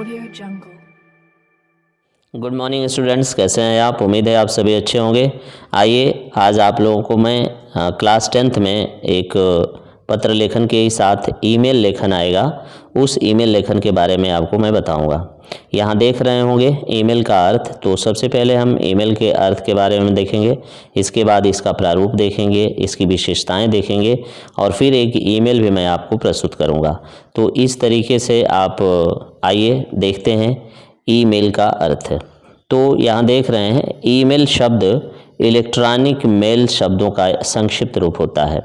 Audio Jungle। Good morning students, कैसे हैं आप? उम्मीद है आप सभी अच्छे होंगे। आइए आज आप लोगों को मैं क्लास 10th में एक पत्र लेखन के साथ ईमेल लेखन आएगा, उस ईमेल लेखन के बारे में आपको मैं बताऊंगा। यहाँ देख रहे होंगे ईमेल का अर्थ। तो सबसे पहले हम ईमेल के अर्थ के बारे में देखेंगे, इसके बाद इसका प्रारूप देखेंगे, इसकी विशेषताएं देखेंगे और फिर एक ईमेल भी मैं आपको प्रस्तुत करूँगा। तो इस तरीके से आप आइए देखते हैं ईमेल का अर्थ। तो यहाँ देख रहे हैं ईमेल शब्द इलेक्ट्रॉनिक मेल शब्दों का संक्षिप्त रूप होता है।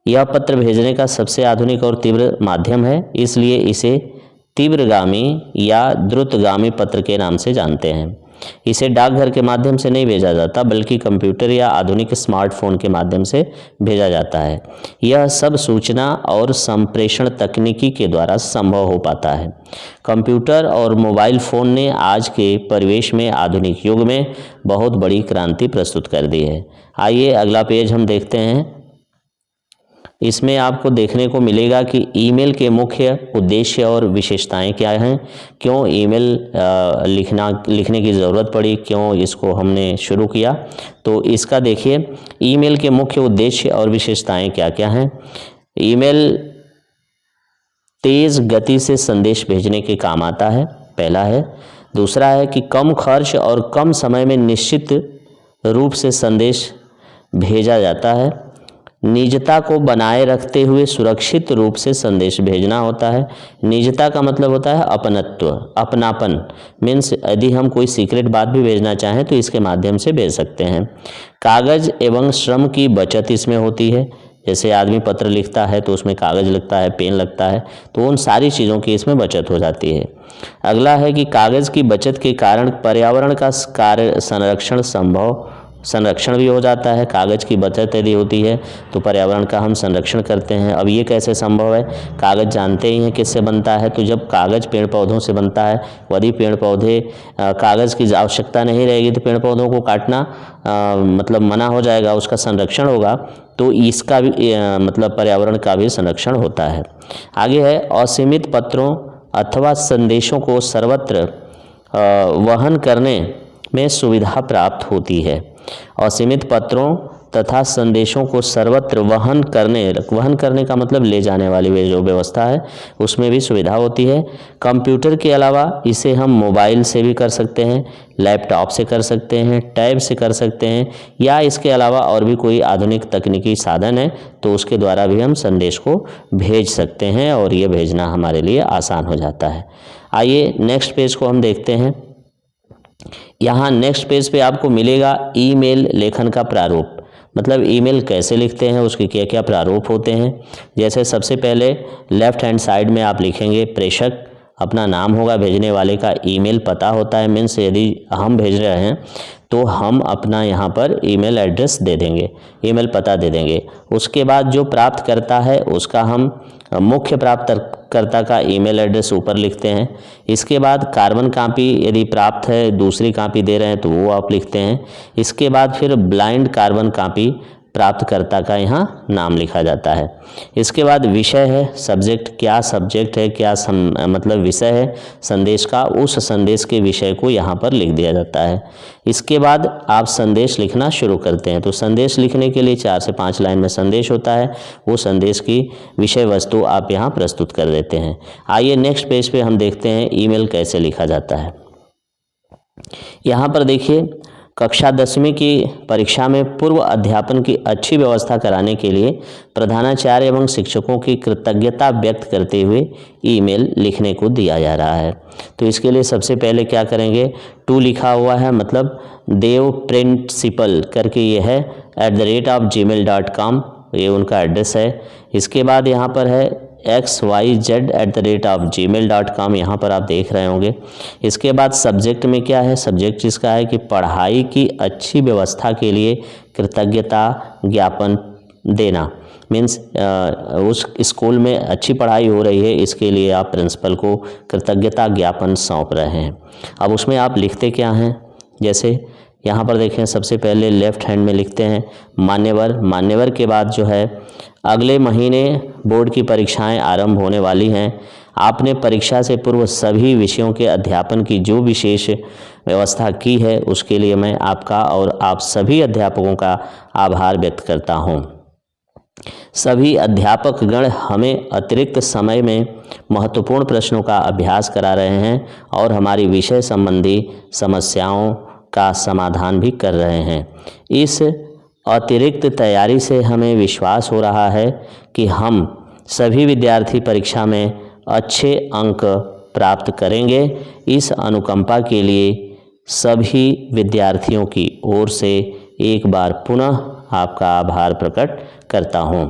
यह पत्र भेजने का सबसे आधुनिक और तीव्र माध्यम है, इसलिए इसे तीव्रगामी या द्रुतगामी पत्र के नाम से जानते हैं। इसे डाकघर के माध्यम से नहीं भेजा जाता, बल्कि कंप्यूटर या आधुनिक स्मार्टफोन के माध्यम से भेजा जाता है। यह सब सूचना और संप्रेषण तकनीकी के द्वारा संभव हो पाता है। कंप्यूटर और मोबाइल फ़ोन ने आज के परिवेश में आधुनिक युग में बहुत बड़ी क्रांति प्रस्तुत कर दी है। आइए अगला पेज हम देखते हैं। इसमें आपको देखने को मिलेगा कि ईमेल के मुख्य उद्देश्य और विशेषताएं क्या हैं, क्यों ईमेल लिखने की ज़रूरत पड़ी, क्यों इसको हमने शुरू किया। तो इसका देखिए ईमेल के मुख्य उद्देश्य और विशेषताएं क्या क्या हैं। ईमेल तेज़ गति से संदेश भेजने के काम आता है, पहला है। दूसरा है कि कम खर्च और कम समय में निश्चित रूप से संदेश भेजा जाता है। निजता को बनाए रखते हुए सुरक्षित रूप से संदेश भेजना होता है। निजता का मतलब होता है अपनत्व, अपनापन। मीन्स यदि हम कोई सीक्रेट बात भी भेजना चाहें तो इसके माध्यम से भेज सकते हैं। कागज़ एवं श्रम की बचत इसमें होती है। जैसे आदमी पत्र लिखता है तो उसमें कागज़ लगता है, पेन लगता है, तो उन सारी चीज़ों की इसमें बचत हो जाती है। अगला है कि कागज़ की बचत के कारण पर्यावरण का कार्य संरक्षण भी हो जाता है। कागज़ की बचत यदि होती है तो पर्यावरण का हम संरक्षण करते हैं। अब ये कैसे संभव है? कागज़ जानते ही हैं किससे बनता है। तो जब कागज़ पेड़ पौधों से बनता है, यदि पेड़ पौधे कागज़ की आवश्यकता नहीं रहेगी तो पेड़ पौधों को काटना मतलब मना हो जाएगा, उसका संरक्षण होगा। तो इसका भी मतलब पर्यावरण का भी संरक्षण होता है। आगे है असीमित पत्रों अथवा संदेशों को सर्वत्र वहन करने में सुविधा प्राप्त होती है। असीमित पत्रों तथा संदेशों को सर्वत्र वहन करने का मतलब ले जाने वाली जो व्यवस्था है उसमें भी सुविधा होती है। कंप्यूटर के अलावा इसे हम मोबाइल से भी कर सकते हैं, लैपटॉप से कर सकते हैं, टैब से कर सकते हैं, या इसके अलावा और भी कोई आधुनिक तकनीकी साधन है तो उसके द्वारा भी हम संदेश को भेज सकते हैं और ये भेजना हमारे लिए आसान हो जाता है। आइए नेक्स्ट पेज को हम देखते हैं। यहाँ नेक्स्ट पेज पे आपको मिलेगा ईमेल लेखन का प्रारूप, मतलब ईमेल कैसे लिखते हैं, उसके क्या क्या प्रारूप होते हैं। जैसे सबसे पहले लेफ्ट हैंड साइड में आप लिखेंगे प्रेषक, अपना नाम होगा, भेजने वाले का ईमेल पता होता है। मीन्स यदि हम भेज रहे हैं तो हम अपना यहाँ पर ईमेल एड्रेस दे देंगे, ईमेल पता दे देंगे। उसके बाद जो प्राप्त करता है उसका हम मुख्य प्राप्तकर्ता का ईमेल एड्रेस ऊपर लिखते हैं। इसके बाद कार्बन कॉपी यदि प्राप्त है, दूसरी कॉपी दे रहे हैं तो वो आप लिखते हैं। इसके बाद फिर ब्लाइंड कार्बन कॉपी प्राप्तकर्ता का यहाँ नाम लिखा जाता है। इसके बाद विषय है, सब्जेक्ट, क्या सब्जेक्ट है, क्या मतलब विषय है संदेश का, उस संदेश के विषय को यहाँ पर लिख दिया जाता है। इसके बाद आप संदेश लिखना शुरू करते हैं। तो संदेश लिखने के लिए 4 से 5 लाइन में संदेश होता है, वो संदेश की विषय वस्तु आप यहाँ प्रस्तुत कर देते हैं। आइए नेक्स्ट पेज पे हम देखते हैं ईमेल कैसे लिखा जाता है। यहाँ पर देखिए कक्षा 10वीं की परीक्षा में पूर्व अध्यापन की अच्छी व्यवस्था कराने के लिए प्रधानाचार्य एवं शिक्षकों की कृतज्ञता व्यक्त करते हुए ईमेल लिखने को दिया जा रहा है। तो इसके लिए सबसे पहले क्या करेंगे, टू लिखा हुआ है, मतलब देव प्रिंसिपल करके ये है @gmail.com, ये उनका एड्रेस है। इसके बाद यहाँ पर है xyz@gmail.com, यहाँ पर आप देख रहे होंगे। इसके बाद सब्जेक्ट में क्या है, सब्जेक्ट इसका है कि पढ़ाई की अच्छी व्यवस्था के लिए कृतज्ञता ज्ञापन देना। मीन्स उस स्कूल में अच्छी पढ़ाई हो रही है, इसके लिए आप प्रिंसिपल को कृतज्ञता ज्ञापन सौंप रहे हैं। अब उसमें आप लिखते क्या हैं, जैसे यहाँ पर देखें सबसे पहले लेफ्ट हैंड में लिखते हैं मान्यवर। मान्यवर के बाद जो है अगले महीने बोर्ड की परीक्षाएं आरंभ होने वाली हैं। आपने परीक्षा से पूर्व सभी विषयों के अध्यापन की जो विशेष व्यवस्था की है उसके लिए मैं आपका और आप सभी अध्यापकों का आभार व्यक्त करता हूँ। सभी अध्यापक गण हमें अतिरिक्त समय में महत्वपूर्ण प्रश्नों का अभ्यास करा रहे हैं और हमारी विषय संबंधी समस्याओं का समाधान भी कर रहे हैं। इस अतिरिक्त तैयारी से हमें विश्वास हो रहा है कि हम सभी विद्यार्थी परीक्षा में अच्छे अंक प्राप्त करेंगे। इस अनुकंपा के लिए सभी विद्यार्थियों की ओर से एक बार पुनः आपका आभार प्रकट करता हूँ।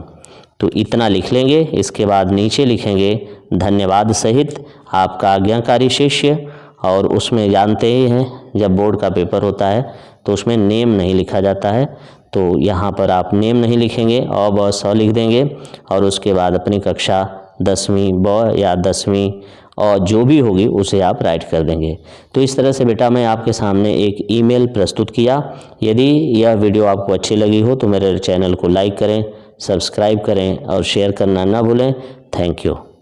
तो इतना लिख लेंगे। इसके बाद नीचे लिखेंगे धन्यवाद सहित आपका आज्ञाकारी शिष्य। और उसमें जानते ही हैं जब बोर्ड का पेपर होता है तो उसमें नेम नहीं लिखा जाता है, तो यहाँ पर आप नेम नहीं लिखेंगे, अ ब स लिख देंगे और उसके बाद अपनी कक्षा 10वीं ब या 10वीं और जो भी होगी उसे आप राइट कर देंगे। तो इस तरह से बेटा मैं आपके सामने एक ईमेल प्रस्तुत किया। यदि यह वीडियो आपको अच्छी लगी हो तो मेरे चैनल को लाइक करें, सब्सक्राइब करें और शेयर करना ना भूलें। Thank you.